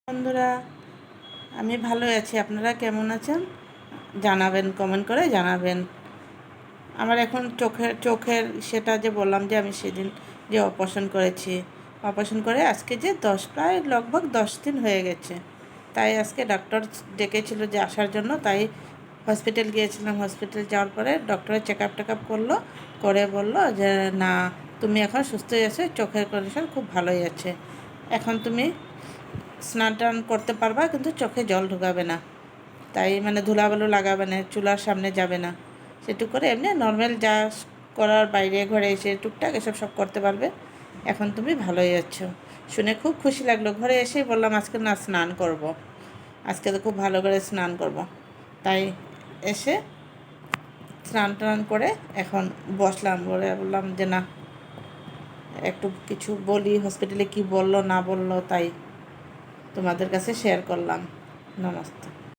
বন্ধুরা, আমি ভালো আছি। আপনারা কেমন আছেন জানাবেন, কমেন্ট করে জানাবেন। আমার এখন চোখের সেটা যে বললাম যে আমি সেদিন যে অপারেশন করেছি, অপারেশন করে আজকে যে প্রায় লগভগ 10 দিন হয়ে গেছে। তাই আজকে ডক্টর ডেকেছিল যে আসার জন্য, তাই হসপিটাল গিয়েছিলাম। হসপিটাল যাওয়ার পরে ডক্টরের চেক আপ করলো, করে বলল যে না, তুমি এখন সুস্থ হয়ে আছো, চোখের কন্ডিশন খুব ভালোই আছে। এখন তুমি স্নান টান করতে পারবা, কিন্তু চোখে জল ঢোকাবে না। তাই মানে ধুলাবালু লাগাবে না, চুলার সামনে যাবে না, সেটুকু করে এমনি নর্মাল যা করার বাইরে ঘরে এসে টুকটাক এসব সব করতে পারবে। এখন তুমি ভালোই আছো। শুনে খুব খুশি লাগলো। ঘরে এসেই বললাম আজকে না স্নান করব, আজকে তো খুব ভালো করে স্নান করব। তাই এসে স্নান টান করে এখন বসলাম, বললাম যে না, একটু কিছু বলি, হসপিটালে কি বললো না বললো, তাই তোমাদের কাছে শেয়ার করলাম। নমস্তে।